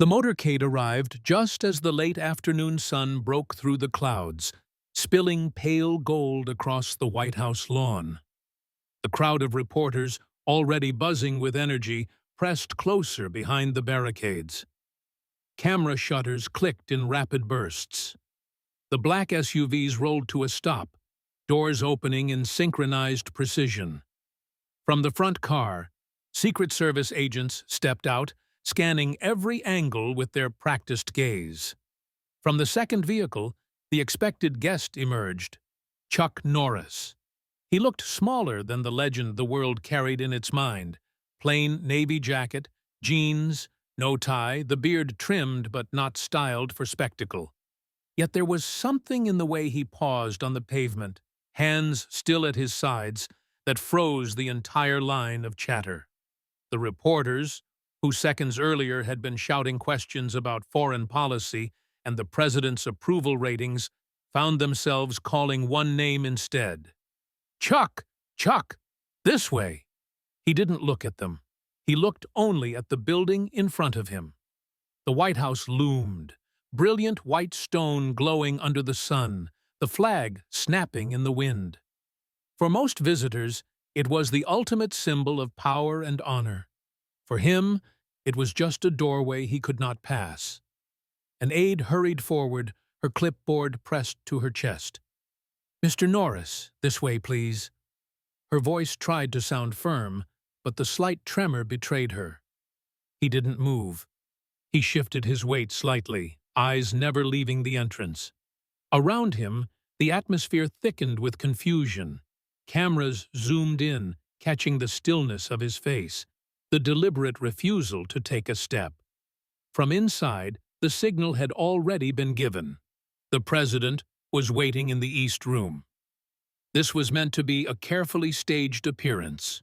The motorcade arrived just as the late afternoon sun broke through the clouds, spilling pale gold across the White House lawn. The crowd of reporters, already buzzing with energy, pressed closer behind the barricades. Camera shutters clicked in rapid bursts. The black SUVs rolled to a stop, doors opening in synchronized precision. From the front car, Secret Service agents stepped out, scanning every angle with their practiced gaze. From the second vehicle, the expected guest emerged, Chuck Norris. He looked smaller than the legend the world carried in its mind. Plain navy jacket, jeans, no tie, the beard trimmed but not styled for spectacle. Yet there was something in the way he paused on the pavement, hands still at his sides, that froze the entire line of chatter. The reporters, who seconds earlier had been shouting questions about foreign policy and the president's approval ratings, found themselves calling one name instead. "Chuck! Chuck! This way!" He didn't look at them. He looked only at the building in front of him. The White House loomed, brilliant white stone glowing under the sun, the flag snapping in the wind. For most visitors, it was the ultimate symbol of power and honor. For him, it was just a doorway he could not pass. An aide hurried forward, her clipboard pressed to her chest. "Mr. Norris, this way, please." Her voice tried to sound firm, but the slight tremor betrayed her. He didn't move. He shifted his weight slightly, eyes never leaving the entrance. Around him, the atmosphere thickened with confusion. Cameras zoomed in, catching the stillness of his face, the deliberate refusal to take a step. From inside, the signal had already been given. The president was waiting in the East Room. This was meant to be a carefully staged appearance,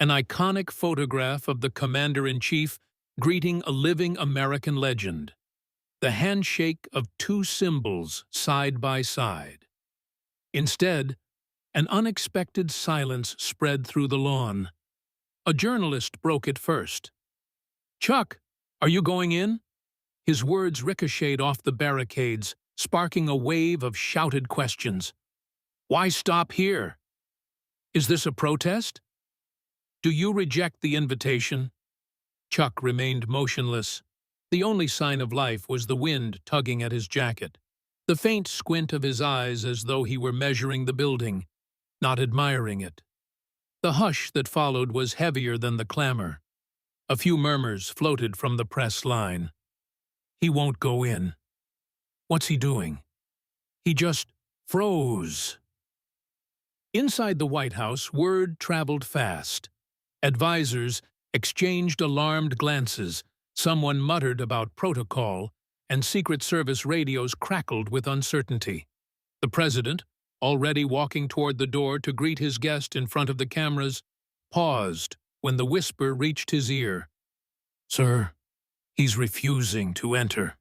an iconic photograph of the commander-in-chief greeting a living American legend, the handshake of two symbols side by side. Instead, an unexpected silence spread through the lawn. A journalist broke it first. "Chuck, are you going in?" His words ricocheted off the barricades, sparking a wave of shouted questions. "Why stop here? Is this a protest? Do you reject the invitation?" Chuck remained motionless. The only sign of life was the wind tugging at his jacket, the faint squint of his eyes as though he were measuring the building, not admiring it. The hush that followed was heavier than the clamor. A few murmurs floated from the press line. "He won't go in. What's he doing? He just froze." Inside the White House, word traveled fast. Advisors exchanged alarmed glances, someone muttered about protocol, and Secret Service radios crackled with uncertainty. The president, already walking toward the door to greet his guest in front of the cameras, paused when the whisper reached his ear. "Sir, he's refusing to enter."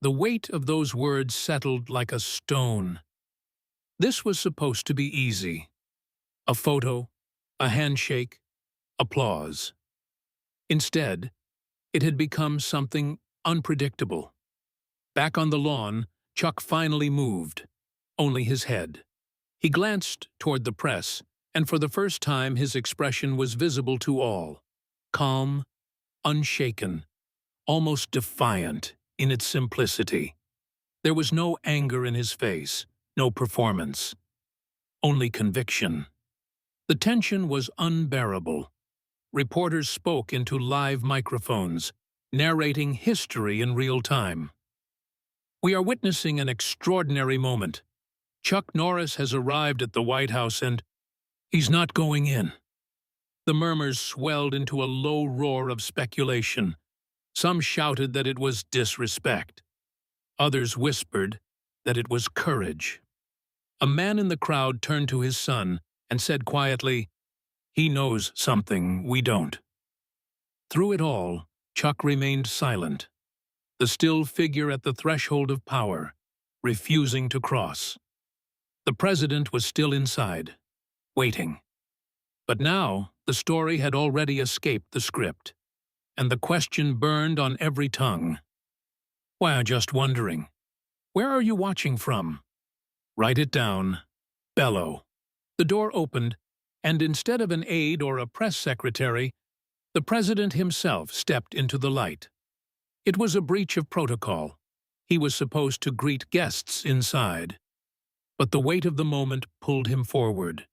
The weight of those words settled like a stone. This was supposed to be easy. A photo, a handshake, applause. Instead, it had become something unpredictable. Back on the lawn, Chuck finally moved, only his head. He glanced toward the press, and for the first time his expression was visible to all. Calm, unshaken, almost defiant in its simplicity. There was no anger in his face, no performance, only conviction. The tension was unbearable. Reporters spoke into live microphones, narrating history in real time. "We are witnessing an extraordinary moment. Chuck Norris has arrived at the White House and he's not going in." The murmurs swelled into a low roar of speculation. Some shouted that it was disrespect. Others whispered that it was courage. A man in the crowd turned to his son and said quietly, "He knows something we don't." Through it all, Chuck remained silent, the still figure at the threshold of power, refusing to cross. The president was still inside, waiting. But now, the story had already escaped the script. and the question burned on every tongue. "Why, just wondering. Where are you watching from?" "Write it down." Bellow. The door opened, and instead of an aide or a press secretary, the president himself stepped into the light. It was a breach of protocol. He was supposed to greet guests inside. But the weight of the moment pulled him forward.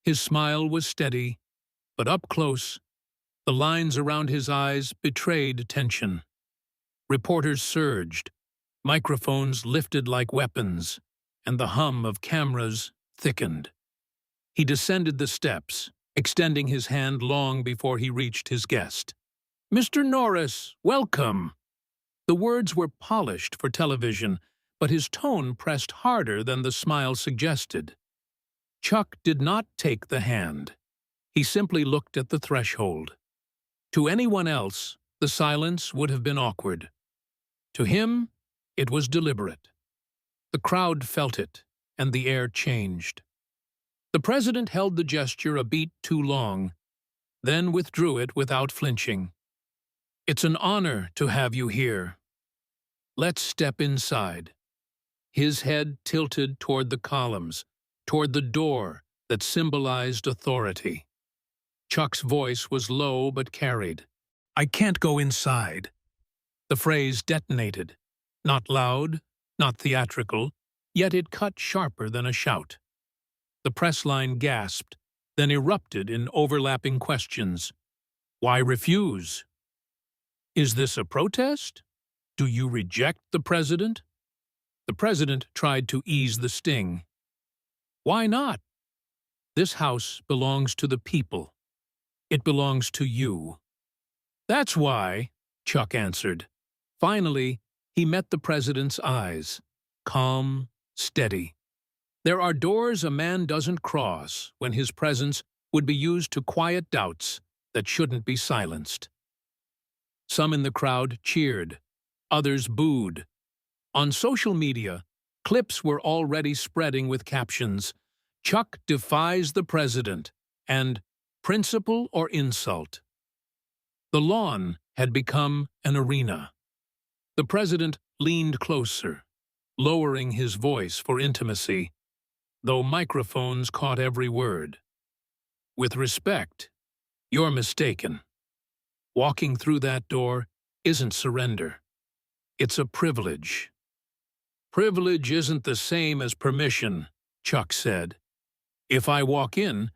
His smile was steady, but up close, the lines around his eyes betrayed tension. Reporters surged, microphones lifted like weapons, and the hum of cameras thickened. He descended the steps, extending his hand long before he reached his guest. "Mr. Norris, welcome!" The words were polished for television, but his tone pressed harder than the smile suggested. Chuck did not take the hand. He simply looked at the threshold. To anyone else, the silence would have been awkward. To him, it was deliberate. The crowd felt it, and the air changed. The president held the gesture a beat too long, then withdrew it without flinching. "It's an honor to have you here. Let's step inside." His head tilted toward the columns, toward the door that symbolized authority. Chuck's voice was low but carried. "I can't go inside." The phrase detonated. Not loud, not theatrical, yet it cut sharper than a shout. The press line gasped, then erupted in overlapping questions. "Why refuse?" "Is this a protest? Do you reject the president?" The president tried to ease the sting. "Why not? This house belongs to the people. It belongs to you." "That's why," Chuck answered. Finally, he met the president's eyes, calm, steady. There are doors a man doesn't cross when his presence would be used to quiet doubts that shouldn't be silenced. Some in the crowd cheered, others booed. On social media, clips were already spreading with captions, "Chuck defies the president," and "Principle or insult." The lawn had become an arena. The president leaned closer, lowering his voice for intimacy, though microphones caught every word. "With respect, you're mistaken. Walking through that door isn't surrender. It's a privilege." "Privilege isn't the same as permission," Chuck said. "If I walk in,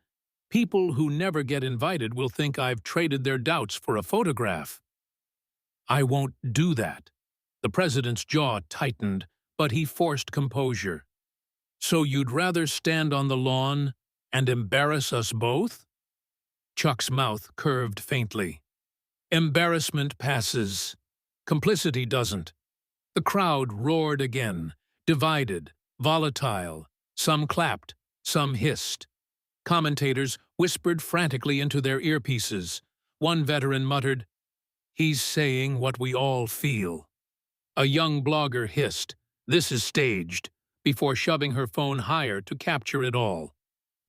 people who never get invited will think I've traded their doubts for a photograph." "I won't do that." The president's jaw tightened, but he forced composure. "So you'd rather stand on the lawn and embarrass us both?" Chuck's mouth curved faintly. "Embarrassment passes. Complicity doesn't." The crowd roared again, divided, volatile. Some clapped, some hissed. Commentators whispered frantically into their earpieces. One veteran muttered, "He's saying what we all feel." A young blogger hissed, "This is staged," before shoving her phone higher to capture it all.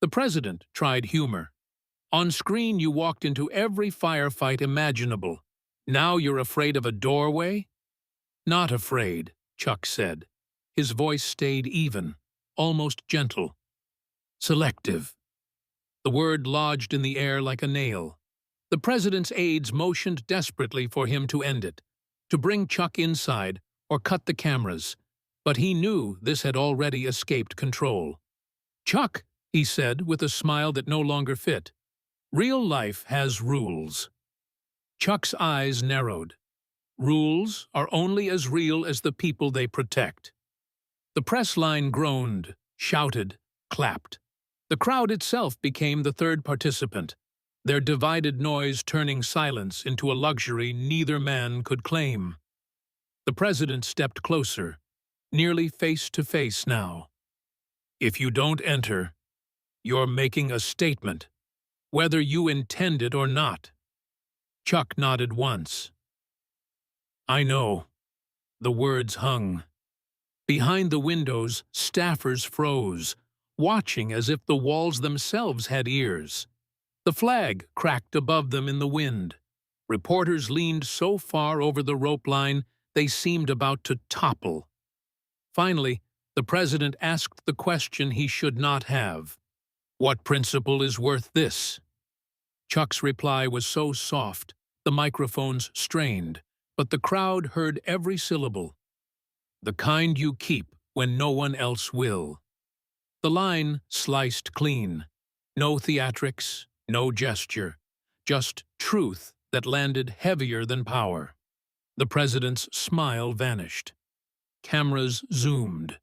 The president tried humor. "On screen you walked into every firefight imaginable. Now you're afraid of a doorway?" "Not afraid," Chuck said. His voice stayed even, almost gentle. "Selective." The word lodged in the air like a nail. The president's aides motioned desperately for him to end it, to bring Chuck inside or cut the cameras, but he knew this had already escaped control. "Chuck," he said with a smile that no longer fit, "real life has rules." Chuck's eyes narrowed. Rules are only as real as the people they protect. The press line groaned, shouted, clapped. The crowd itself became the third participant, their divided noise turning silence into a luxury neither man could claim. The president stepped closer, nearly face to face now. "If you don't enter, you're making a statement, whether you intend it or not." Chuck nodded once. "I know." The words hung. Behind the windows, staffers froze, watching as if the walls themselves had ears. The flag cracked above them in the wind. Reporters leaned so far over the rope line they seemed about to topple. Finally, the president asked the question he should not have. "What principle is worth this?" Chuck's reply was so soft, the microphones strained, but the crowd heard every syllable. "The kind you keep when no one else will." The line sliced clean. No theatrics, no gesture, just truth that landed heavier than power. The president's smile vanished. Cameras zoomed.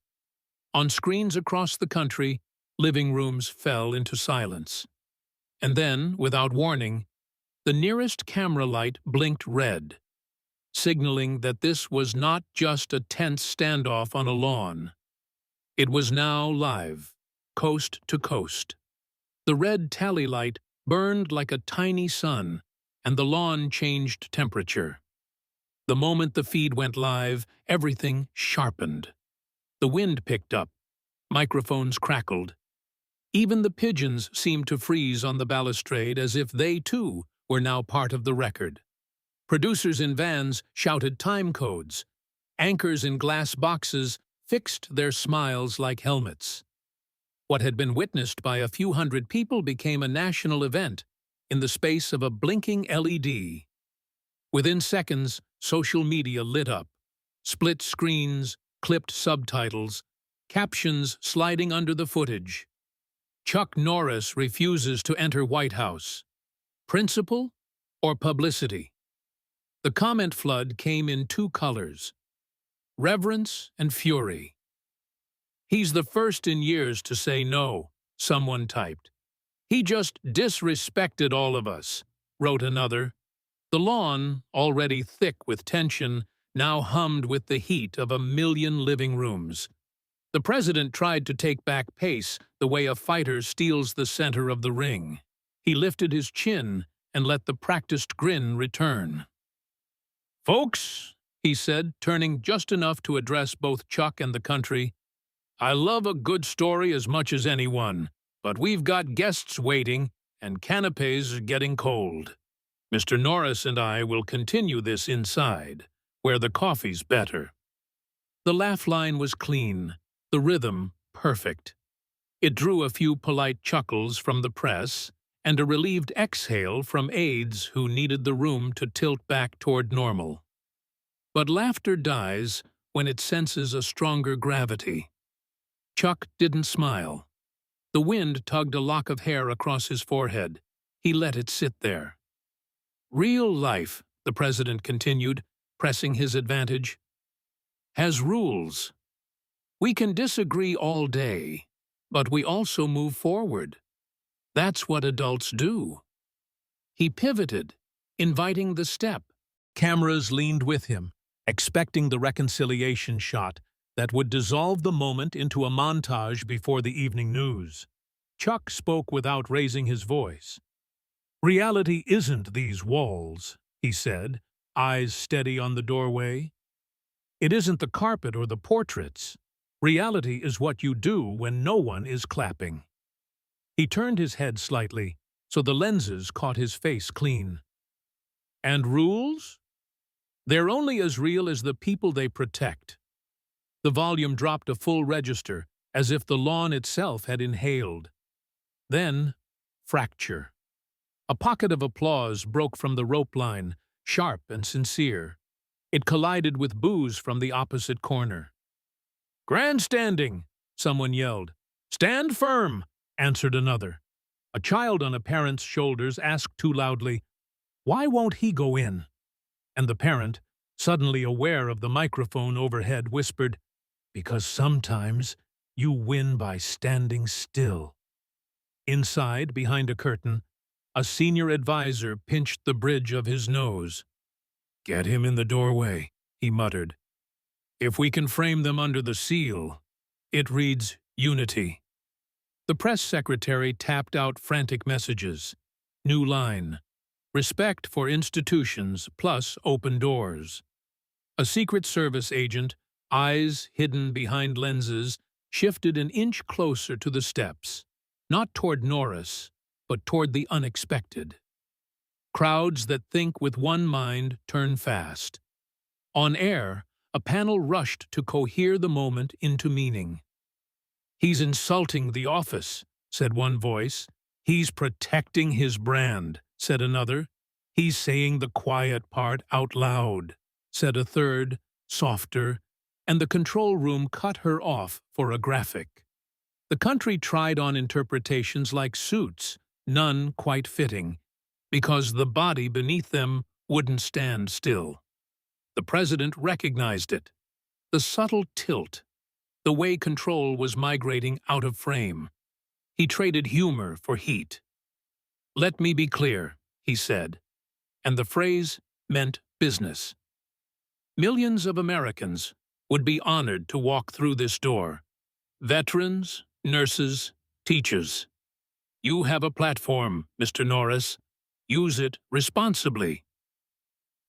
On screens across the country, living rooms fell into silence. And then, without warning, the nearest camera light blinked red, signaling that this was not just a tense standoff on a lawn. It was now live, coast to coast. The red tally light burned like a tiny sun, and the lawn changed temperature. The moment the feed went live, everything sharpened. The wind picked up. Microphones crackled. Even the pigeons seemed to freeze on the balustrade as if they, too, were now part of the record. Producers in vans shouted time codes. Anchors in glass boxes fixed their smiles like helmets. What had been witnessed by a few hundred people became a national event in the space of a blinking LED. Within seconds, social media lit up. Split screens, clipped subtitles, captions sliding under the footage. Chuck Norris refuses to enter White House. Principle or publicity? The comment flood came in two colors: reverence and fury. "He's the first in years to say no," someone typed. "He just disrespected all of us," wrote another. The lawn, already thick with tension, now hummed with the heat of 1,000,000 living rooms. The president tried to take back pace the way a fighter steals the center of the ring. He lifted his chin and let the practiced grin return. "Folks," he said, turning just enough to address both Chuck and the country, "I love a good story as much as anyone, but we've got guests waiting and canapes are getting cold. Mr. Norris and I will continue this inside, where the coffee's better." The laugh line was clean, the rhythm perfect. It drew a few polite chuckles from the press and a relieved exhale from aides who needed the room to tilt back toward normal. But laughter dies when it senses a stronger gravity. Chuck didn't smile. The wind tugged a lock of hair across his forehead. He let it sit there. "Real life," the president continued, pressing his advantage, "has rules. We can disagree all day, but we also move forward. That's what adults do." He pivoted, inviting the step. Cameras leaned with him, expecting the reconciliation shot that would dissolve the moment into a montage before the evening news. Chuck spoke without raising his voice. "Reality isn't these walls," he said, eyes steady on the doorway. "It isn't the carpet or the portraits. Reality is what you do when no one is clapping." He turned his head slightly, so the lenses caught his face clean. "And rules? They're only as real as the people they protect." The volume dropped a full register, as if the lawn itself had inhaled. Then, fracture. A pocket of applause broke from the rope line, sharp and sincere. It collided with boos from the opposite corner. "Grandstanding!" someone yelled. "Stand firm!" answered another. A child on a parent's shoulders asked too loudly, "Why won't he go in?" And the parent, suddenly aware of the microphone overhead, whispered, "Because sometimes you win by standing still." Inside, behind a curtain, a senior advisor pinched the bridge of his nose. "Get him in the doorway," he muttered. "If we can frame them under the seal, it reads unity." The press secretary tapped out frantic messages. New line: respect for institutions plus open doors. A Secret Service agent, eyes hidden behind lenses, shifted an inch closer to the steps, not toward Norris, but toward the unexpected. Crowds that think with one mind turn fast. On air, a panel rushed to cohere the moment into meaning. "He's insulting the office," said one voice. "He's protecting his brand," said another. "He's saying the quiet part out loud," said a third, softer, and the control room cut her off for a graphic. The country tried on interpretations like suits, none quite fitting, because the body beneath them wouldn't stand still. The president recognized it. The subtle tilt, the way control was migrating out of frame. He traded humor for heat. "Let me be clear," he said, and the phrase meant business. Millions of Americans would be honored to walk through this door. Veterans, nurses, teachers. You have a platform, Mr. Norris. Use it responsibly.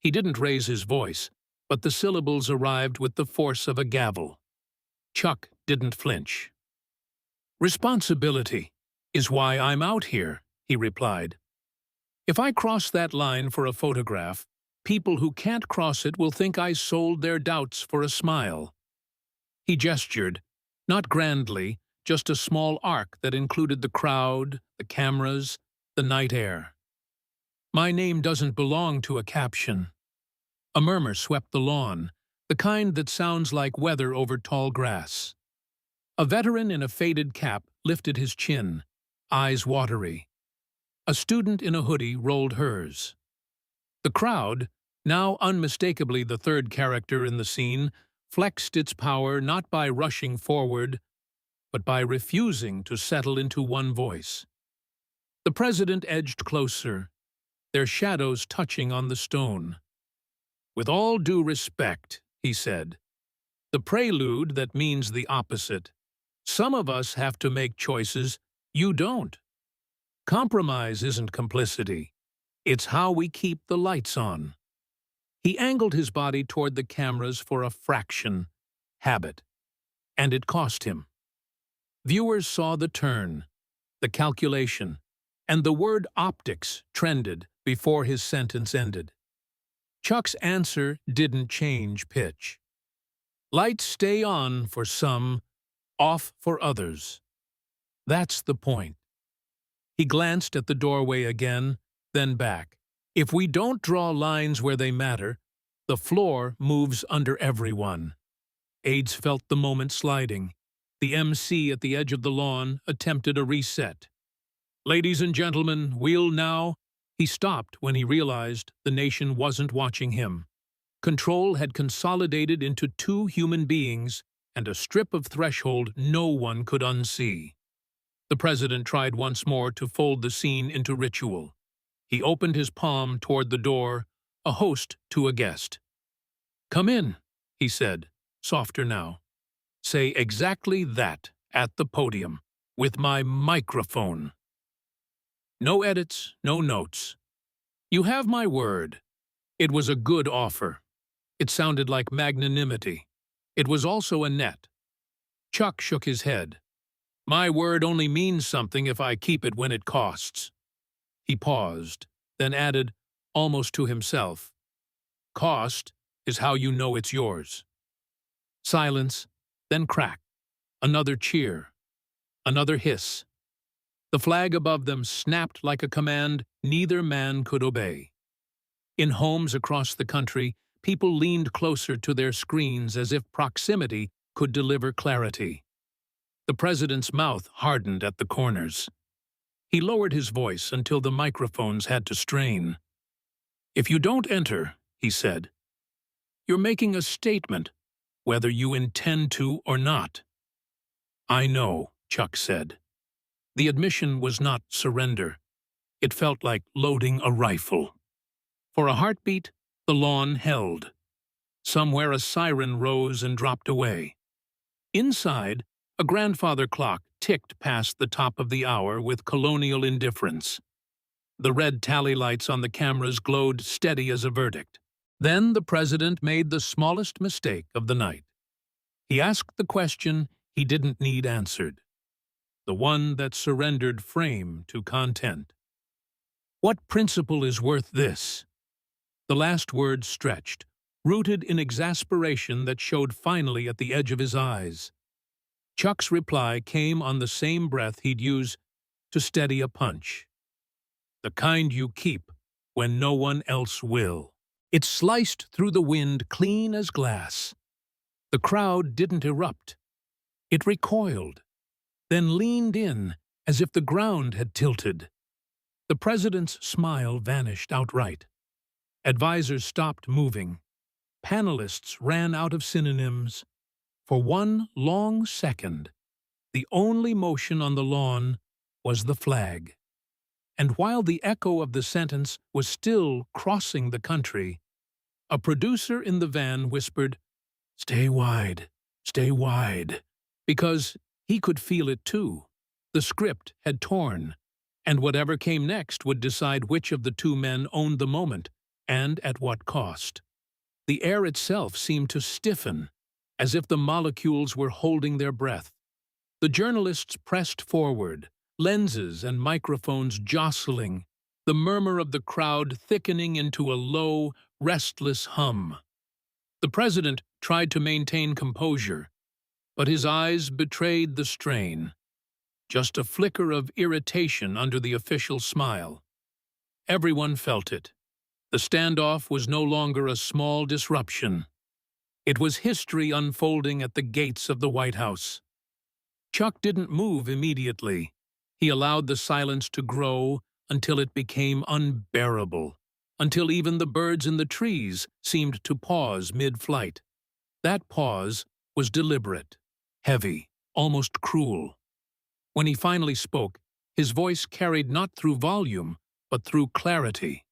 He didn't raise his voice, but the syllables arrived with the force of a gavel. Chuck didn't flinch. "Responsibility is why I'm out here," he replied. "If I cross that line for a photograph, people who can't cross it will think I sold their doubts for a smile." He gestured, not grandly, just a small arc that included the crowd, the cameras, the night air. "My name doesn't belong to a caption." A murmur swept the lawn, the kind that sounds like weather over tall grass. A veteran in a faded cap lifted his chin, eyes watery. A student in a hoodie rolled hers. The crowd, now unmistakably the third character in the scene, flexed its power not by rushing forward, but by refusing to settle into one voice. The president edged closer, their shadows touching on the stone. "With all due respect," he said, "the prelude that means the opposite. Some of us have to make choices, you don't. Compromise isn't complicity. It's how we keep the lights on." He angled his body toward the cameras for a fraction, habit, and it cost him. Viewers saw the turn, the calculation, and the word optics trended before his sentence ended. Chuck's answer didn't change pitch. "Lights stay on for some, off for others. That's the point." He glanced at the doorway again, then back. "If we don't draw lines where they matter, the floor moves under everyone." Aides felt the moment sliding. The MC at the edge of the lawn attempted a reset. "Ladies and gentlemen, we'll now—" He stopped when he realized the nation wasn't watching him. Control had consolidated into two human beings and a strip of threshold no one could unsee. The president tried once more to fold the scene into ritual. He opened his palm toward the door, a host to a guest. "Come in," he said, softer now. "Say exactly that at the podium, with my microphone. No edits, no notes. You have my word. It was a good offer. It sounded like magnanimity. It was also a net." Chuck shook his head. "My word only means something if I keep it when it costs." He paused, then added, almost to himself, "Cost is how you know it's yours." Silence, then crack. Another cheer. Another hiss. The flag above them snapped like a command neither man could obey. In homes across the country, people leaned closer to their screens as if proximity could deliver clarity. The president's mouth hardened at the corners. He lowered his voice until the microphones had to strain. "If you don't enter," he said, "you're making a statement, whether you intend to or not." "I know," Chuck said. The admission was not surrender. It felt like loading a rifle. For a heartbeat, the lawn held. Somewhere a siren rose and dropped away. Inside, a grandfather clock ticked past the top of the hour with colonial indifference. The red tally lights on the cameras glowed steady as a verdict. Then the president made the smallest mistake of the night. He asked the question he didn't need answered. The one that surrendered frame to content. What principle is worth this? The last word stretched, rooted in exasperation that showed finally at the edge of his eyes. Chuck's reply came on the same breath he'd use to steady a punch. The kind you keep when no one else will. It sliced through the wind clean as glass. The crowd didn't erupt. It recoiled, then leaned in as if the ground had tilted. The president's smile vanished outright. Advisors stopped moving. Panelists ran out of synonyms. For one long second, the only motion on the lawn was the flag. And while the echo of the sentence was still crossing the country, a producer in the van whispered, stay wide, because he could feel it too. The script had torn, and whatever came next would decide which of the two men owned the moment, and at what cost. The air itself seemed to stiffen, as if the molecules were holding their breath. The journalists pressed forward, lenses and microphones jostling, the murmur of the crowd thickening into a low, restless hum. The president tried to maintain composure, but his eyes betrayed the strain. Just a flicker of irritation under the official smile. Everyone felt it. The standoff was no longer a small disruption. It was history unfolding at the gates of the White House. Chuck didn't move immediately. He allowed the silence to grow until it became unbearable, until even the birds in the trees seemed to pause mid-flight. That pause was deliberate, heavy, almost cruel. When he finally spoke, his voice carried not through volume, but through clarity.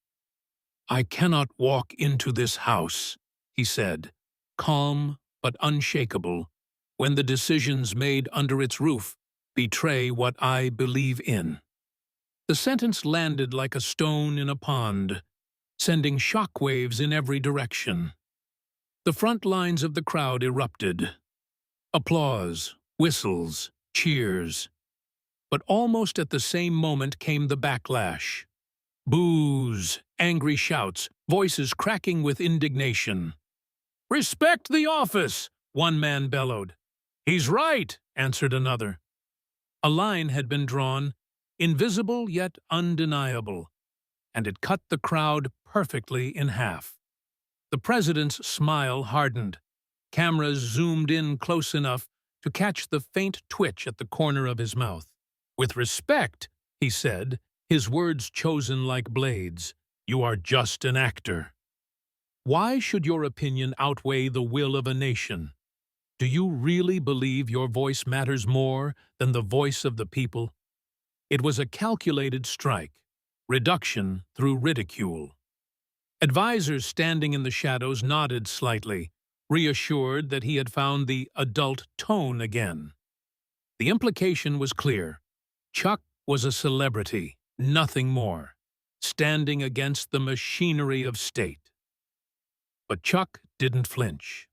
"I cannot walk into this house," he said, calm but unshakable, "when the decisions made under its roof betray what I believe in." The sentence landed like a stone in a pond, sending shockwaves in every direction. The front lines of the crowd erupted. Applause, whistles, cheers. But almost at the same moment came the backlash. Boos, angry shouts, voices cracking with indignation. "Respect the office!" one man bellowed. "He's right!" answered another. A line had been drawn, invisible yet undeniable, and it cut the crowd perfectly in half. The president's smile hardened. Cameras zoomed in close enough to catch the faint twitch at the corner of his mouth. "With respect," he said, his words chosen like blades, "you are just an actor. Why should your opinion outweigh the will of a nation? Do you really believe your voice matters more than the voice of the people?" It was a calculated strike, reduction through ridicule. Advisors standing in the shadows nodded slightly, reassured that he had found the adult tone again. The implication was clear. Chuck was a celebrity, nothing more, standing against the machinery of state. But Chuck didn't flinch.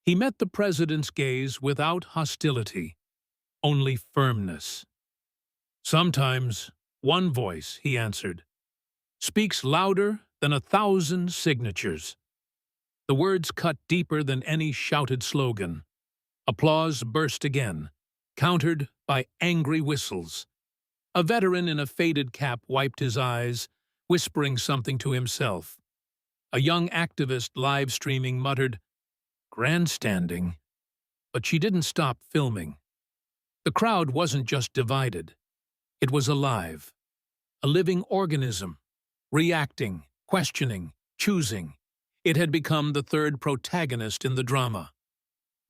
He met the president's gaze without hostility, only firmness. "Sometimes one voice," he answered, "speaks louder than 1,000 signatures." The words cut deeper than any shouted slogan. Applause burst again, countered by angry whistles. A veteran in a faded cap wiped his eyes, whispering something to himself. A young activist live streaming muttered, "Grandstanding," but she didn't stop filming. The crowd wasn't just divided. It was alive, a living organism, reacting, questioning, choosing. It had become the third protagonist in the drama.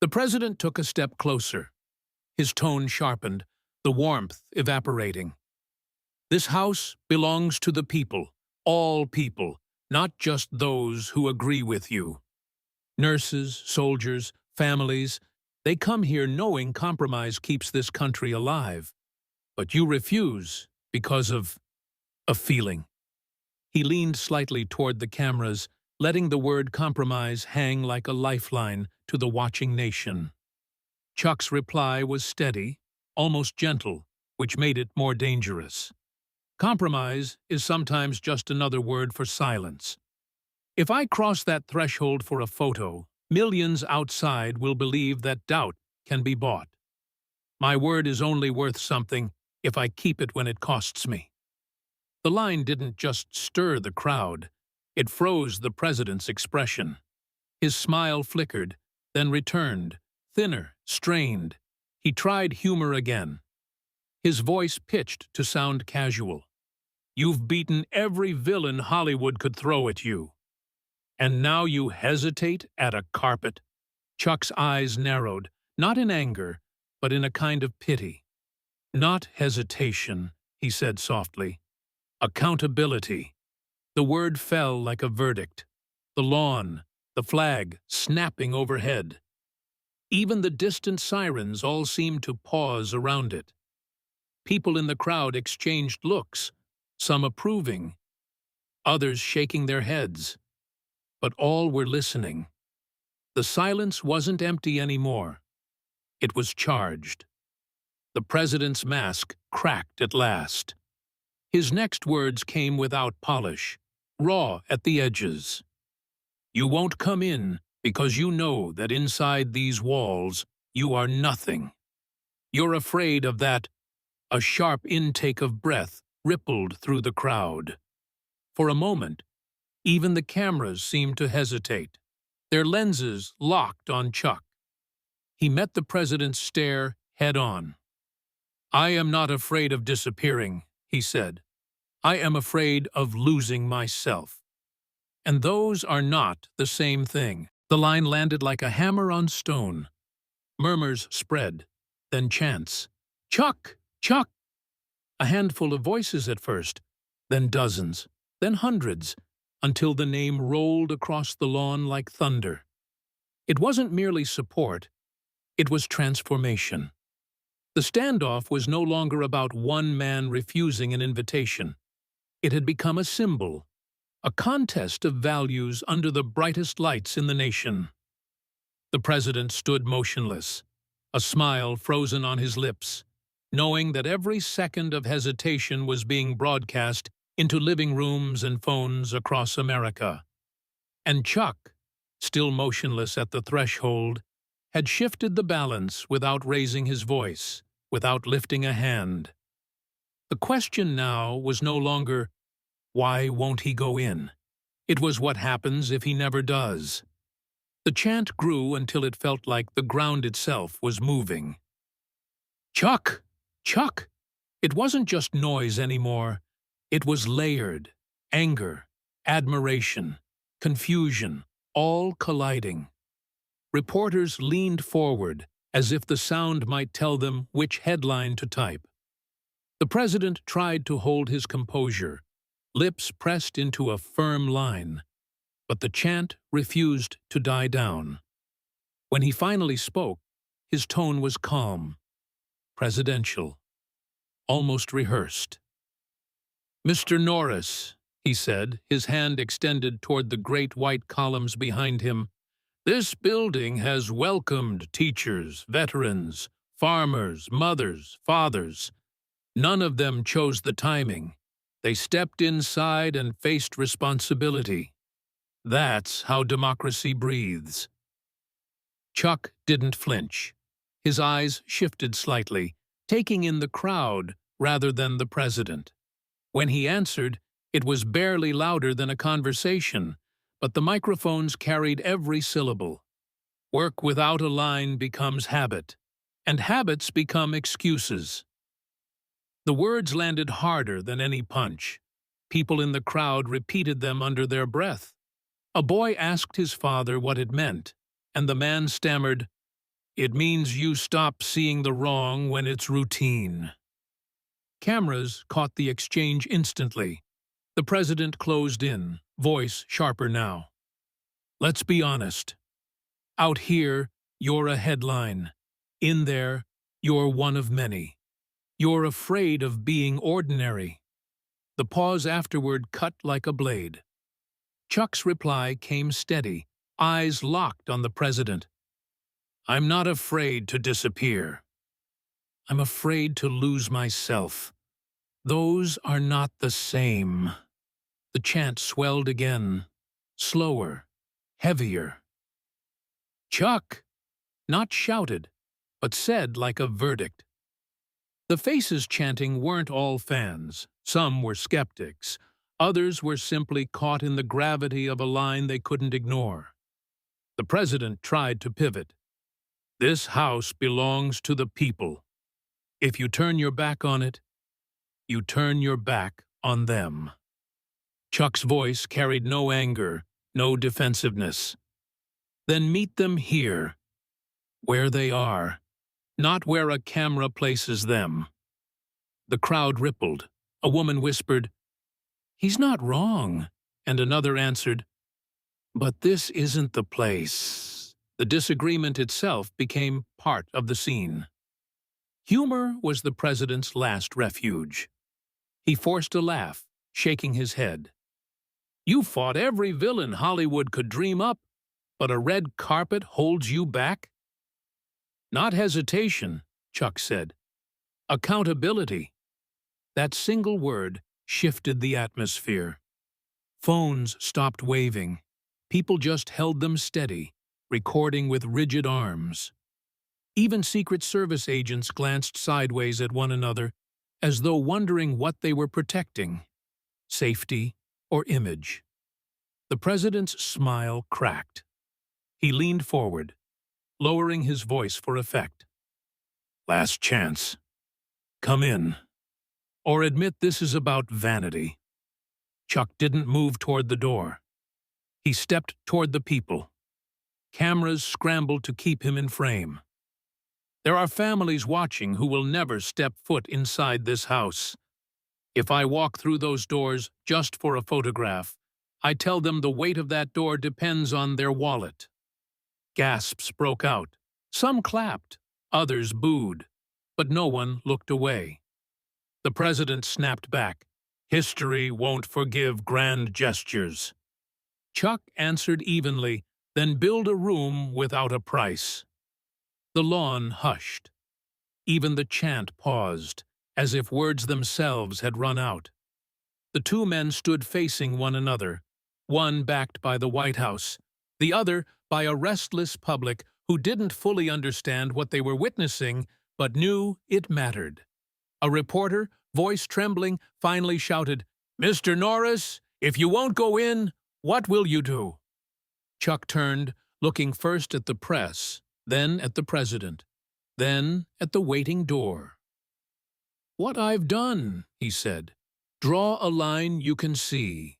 The president took a step closer. His tone sharpened, the warmth evaporating. "This house belongs to the people, all people, not just those who agree with you. Nurses, soldiers, families, they come here knowing compromise keeps this country alive. But you refuse because of a feeling." He leaned slightly toward the cameras, letting the word compromise hang like a lifeline to the watching nation. Chuck's reply was steady, almost gentle, which made it more dangerous. Compromise is sometimes just another word for silence. If I cross that threshold for a photo, millions outside will believe that doubt can be bought. My word is only worth something if I keep it when it costs me. The line didn't just stir the crowd, it froze the president's expression. His smile flickered, then returned, thinner, strained. He tried humor again. His voice pitched to sound casual. You've beaten every villain Hollywood could throw at you. And now you hesitate at a carpet? Chuck's eyes narrowed, not in anger, but in a kind of pity. Not hesitation, he said softly. Accountability. The word fell like a verdict. The lawn, the flag, snapping overhead. Even the distant sirens all seemed to pause around it. People in the crowd exchanged looks, some approving, others shaking their heads. But all were listening. The silence wasn't empty anymore. It was charged. The president's mask cracked at last. His next words came without polish, raw at the edges. You won't come in because you know that inside these walls you are nothing. You're afraid of that. A sharp intake of breath rippled through the crowd. For a moment, even the cameras seemed to hesitate, their lenses locked on Chuck. He met the president's stare head-on. I am not afraid of disappearing, he said. I am afraid of losing myself. And those are not the same thing. The line landed like a hammer on stone. Murmurs spread, then chants. Chuck! Chuck! A handful of voices at first, then dozens, then hundreds, until the name rolled across the lawn like thunder. It wasn't merely support, it was transformation. The standoff was no longer about one man refusing an invitation. It had become a symbol, a contest of values under the brightest lights in the nation. The president stood motionless, a smile frozen on his lips, knowing that every second of hesitation was being broadcast into living rooms and phones across America. And Chuck, still motionless at the threshold, had shifted the balance without raising his voice, without lifting a hand. The question now was no longer, why won't he go in? It was what happens if he never does. The chant grew until it felt like the ground itself was moving. Chuck! Chuck! It wasn't just noise anymore. It was layered, anger, admiration, confusion, all colliding. Reporters leaned forward, as if the sound might tell them which headline to type. The president tried to hold his composure, lips pressed into a firm line, but the chant refused to die down. When he finally spoke, his tone was calm, presidential, almost rehearsed. Mr. Norris, he said, his hand extended toward the great white columns behind him, this building has welcomed teachers, veterans, farmers, mothers, fathers. None of them chose the timing. They stepped inside and faced responsibility. That's how democracy breathes. Chuck didn't flinch. His eyes shifted slightly, taking in the crowd rather than the president. When he answered, it was barely louder than a conversation, but the microphones carried every syllable. Work without a line becomes habit, and habits become excuses. The words landed harder than any punch. People in the crowd repeated them under their breath. A boy asked his father what it meant, and the man stammered, "It means you stop seeing the wrong when it's routine." Cameras caught the exchange instantly. The president closed in, voice sharper now. Let's be honest. Out here, you're a headline. In there, you're one of many. You're afraid of being ordinary. The pause afterward cut like a blade. Chuck's reply came steady, eyes locked on the president. I'm not afraid to disappear. I'm afraid to lose myself. Those are not the same. The chant swelled again, slower, heavier. Chuck! Not shouted, but said like a verdict. The faces chanting weren't all fans. Some were skeptics. Others were simply caught in the gravity of a line they couldn't ignore. The president tried to pivot. This house belongs to the people. If you turn your back on it, you turn your back on them. Chuck's voice carried no anger, no defensiveness. Then meet them here, where they are, not where a camera places them. The crowd rippled. A woman whispered, "He's not wrong," and another answered, "But this isn't the place." The disagreement itself became part of the scene. Humor was the president's last refuge. He forced a laugh, shaking his head. "You fought every villain Hollywood could dream up, but a red carpet holds you back?" "Not hesitation," Chuck said. "Accountability." That single word shifted the atmosphere. Phones stopped waving. People just held them steady, recording with rigid arms. Even Secret Service agents glanced sideways at one another, as though wondering what they were protecting, safety or image. The president's smile cracked. He leaned forward, lowering his voice for effect. "Last chance. Come in. Or admit this is about vanity." Chuck didn't move toward the door. He stepped toward the people. Cameras scrambled to keep him in frame. "There are families watching who will never step foot inside this house. If I walk through those doors just for a photograph, I tell them the weight of that door depends on their wallet." Gasps broke out. Some clapped, others booed, but no one looked away. The president snapped back. "History won't forgive grand gestures." Chuck answered evenly, "Then build a room without a price." The lawn hushed. Even the chant paused, as if words themselves had run out. The two men stood facing one another, one backed by the White House, the other by a restless public who didn't fully understand what they were witnessing but knew it mattered. A reporter, voice trembling, finally shouted, "Mr. Norris, if you won't go in, what will you do?" Chuck turned, looking first at the press, then at the president, then at the waiting door. "What I've done," he said. "Draw a line you can see."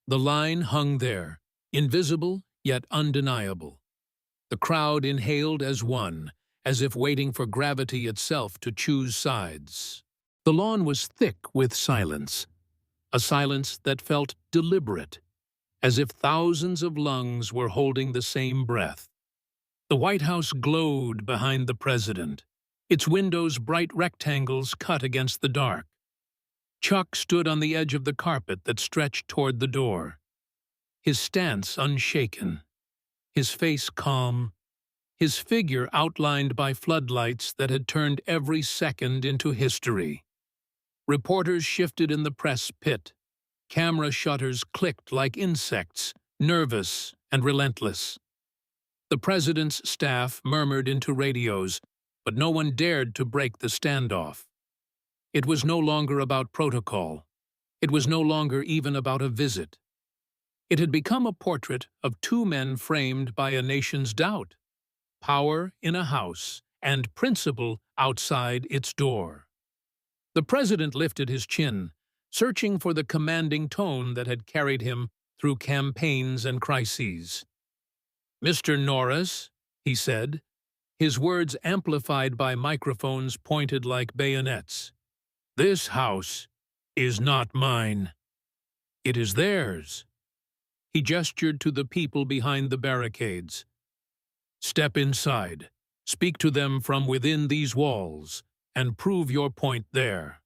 The line hung there, invisible yet undeniable. The crowd inhaled as one, as if waiting for gravity itself to choose sides. The lawn was thick with silence, a silence that felt deliberate, as if thousands of lungs were holding the same breath. The White House glowed behind the president, its windows bright rectangles cut against the dark. Chuck stood on the edge of the carpet that stretched toward the door, his stance unshaken, his face calm, his figure outlined by floodlights that had turned every second into history. Reporters shifted in the press pit. Camera shutters clicked like insects, nervous and relentless. The president's staff murmured into radios, but no one dared to break the standoff. It was no longer about protocol. It was no longer even about a visit. It had become a portrait of two men framed by a nation's doubt. Power in a house, and principle outside its door. The president lifted his chin, searching for the commanding tone that had carried him through campaigns and crises. "Mr. Norris," he said, his words amplified by microphones pointed like bayonets, "this house is not mine. It is theirs." He gestured to the people behind the barricades. "Step inside, speak to them from within these walls, and prove your point there."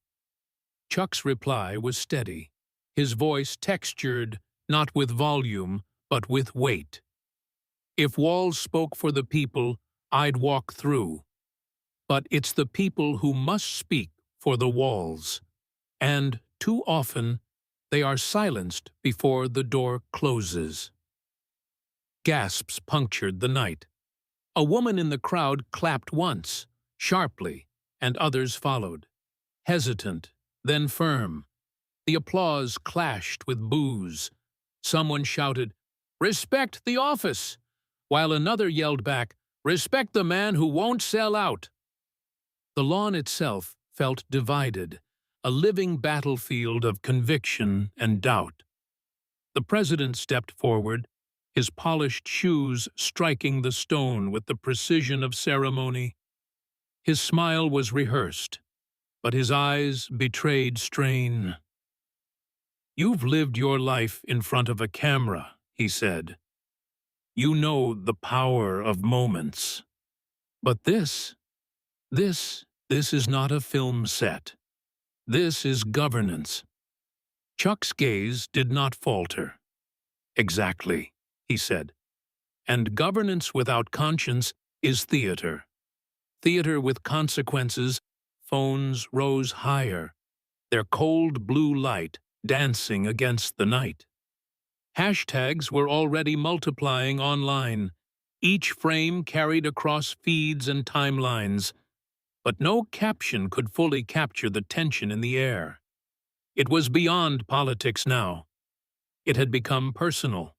Chuck's reply was steady, his voice textured not with volume, but with weight. "If walls spoke for the people, I'd walk through. But it's the people who must speak for the walls." and, too often, they are silenced before the door closes. Gasps punctured the night. A woman in the crowd clapped once, sharply, and others followed. Hesitant, then firm. The applause clashed with boos. Someone shouted, "Respect the office!" while another yelled back, "Respect the man who won't sell out!" The lawn itself felt divided, a living battlefield of conviction and doubt. The president stepped forward, his polished shoes striking the stone with the precision of ceremony. His smile was rehearsed, but his eyes betrayed strain. "You've lived your life in front of a camera," he said. "You know the power of moments. But this is not a film set. This is governance." Chuck's gaze did not falter. "Exactly," he said. "And governance without conscience is theater. Theater with consequences." Phones rose higher, their cold blue light dancing against the night. Hashtags were already multiplying online, each frame carried across feeds and timelines, but no caption could fully capture the tension in the air. It was beyond politics now. It had become personal.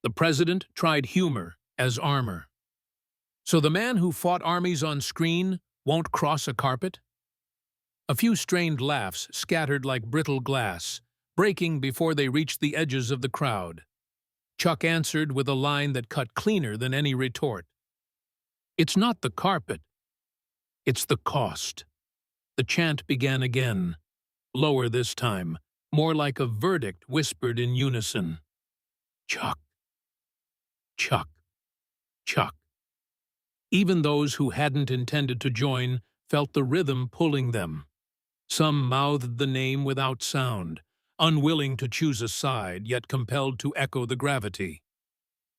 The president tried humor as armor. "So the man who fought armies on screen won't cross a carpet?" A few strained laughs scattered like brittle glass, breaking before they reached the edges of the crowd. Chuck answered with a line that cut cleaner than any retort. "It's not the carpet. It's the cost." The chant began again, lower this time, more like a verdict whispered in unison. "Chuck, Chuck, Chuck." Even those who hadn't intended to join felt the rhythm pulling them. Some mouthed the name without sound, unwilling to choose a side, yet compelled to echo the gravity.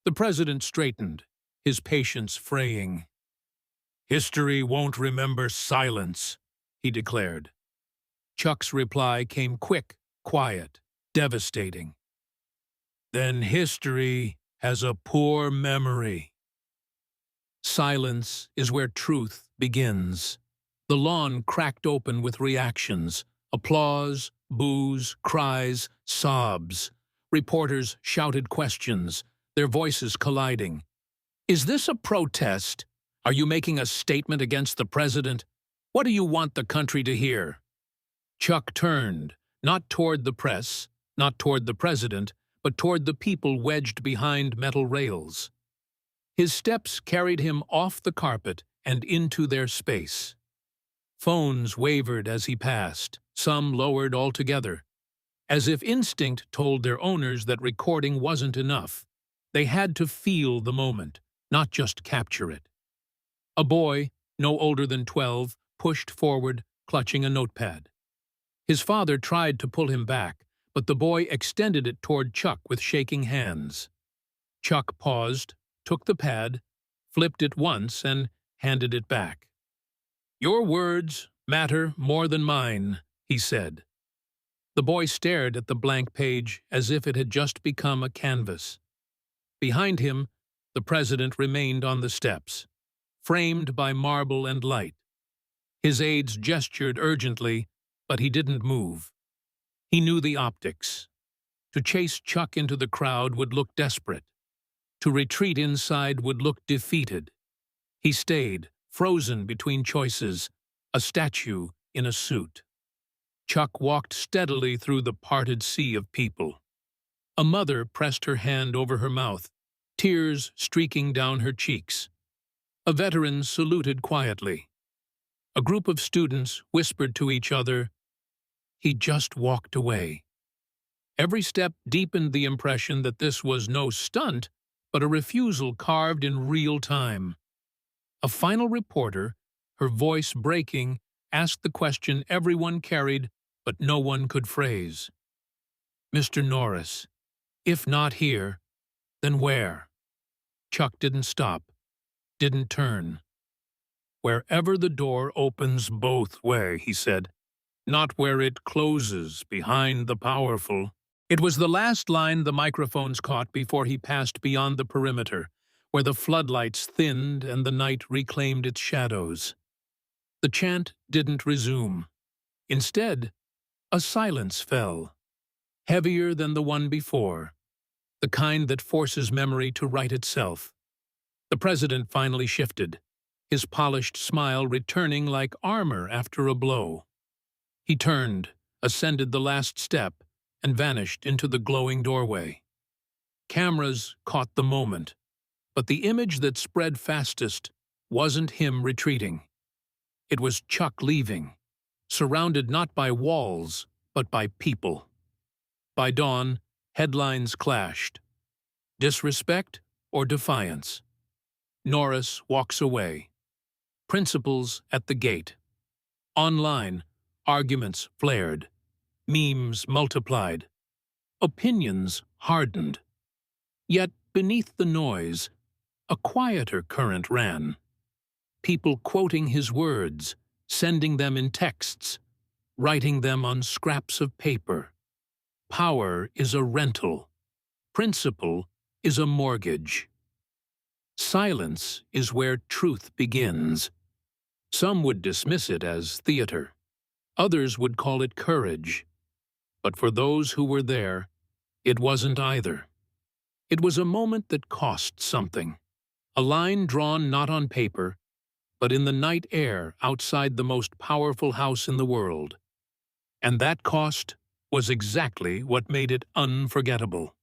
The president straightened, his patience fraying. "History won't remember silence," he declared. Chuck's reply came quick, quiet, devastating. "Then history has a poor memory." Silence is where truth begins. The lawn cracked open with reactions, applause, boos, cries, sobs. Reporters shouted questions, their voices colliding. "Is this a protest? Are you making a statement against the president? What do you want the country to hear?" Chuck turned, not toward the press, not toward the president, but toward the people wedged behind metal rails. His steps carried him off the carpet and into their space. Phones wavered as he passed, some lowered altogether. As if instinct told their owners that recording wasn't enough. They had to feel the moment, not just capture it. A boy, no older than 12, pushed forward, clutching a notepad. His father tried to pull him back, but the boy extended it toward Chuck with shaking hands. Chuck paused, took the pad, flipped it once, and handed it back. "Your words matter more than mine," he said. The boy stared at the blank page as if it had just become a canvas. Behind him, the president remained on the steps, framed by marble and light. His aides gestured urgently, but he didn't move. He knew the optics. To chase Chuck into the crowd would look desperate. To retreat inside would look defeated. He stayed, frozen between choices, a statue in a suit. Chuck walked steadily through the parted sea of people. A mother pressed her hand over her mouth, tears streaking down her cheeks. A veteran saluted quietly. A group of students whispered to each other. He just walked away. Every step deepened the impression that this was no stunt, but a refusal carved in real time. A final reporter, her voice breaking, asked the question everyone carried but no one could phrase. "Mr. Norris, if not here, then where?" Chuck didn't stop, didn't turn. "Wherever the door opens both way," he said. not where it closes behind the powerful. It was the last line the microphones caught before he passed beyond the perimeter, where the floodlights thinned and the night reclaimed its shadows. The chant didn't resume. Instead, a silence fell, heavier than the one before, the kind that forces memory to right itself. The president finally shifted, his polished smile returning like armor after a blow. He turned, ascended the last step, and vanished into the glowing doorway. Cameras caught the moment, but the image that spread fastest wasn't him retreating. It was Chuck leaving, surrounded not by walls, but by people. By dawn, headlines clashed. Disrespect or defiance? Norris walks away. Principals at the gate. Online, arguments flared. Memes multiplied. Opinions hardened. Yet, beneath the noise, a quieter current ran. People quoting his words, sending them in texts, writing them on scraps of paper. Power is a rental. Principle is a mortgage. Silence is where truth begins. Some would dismiss it as theater. Others would call it courage. But for those who were there, it wasn't either. It was a moment that cost something. A line drawn not on paper, but in the night air outside the most powerful house in the world. And that cost was exactly what made it unforgettable.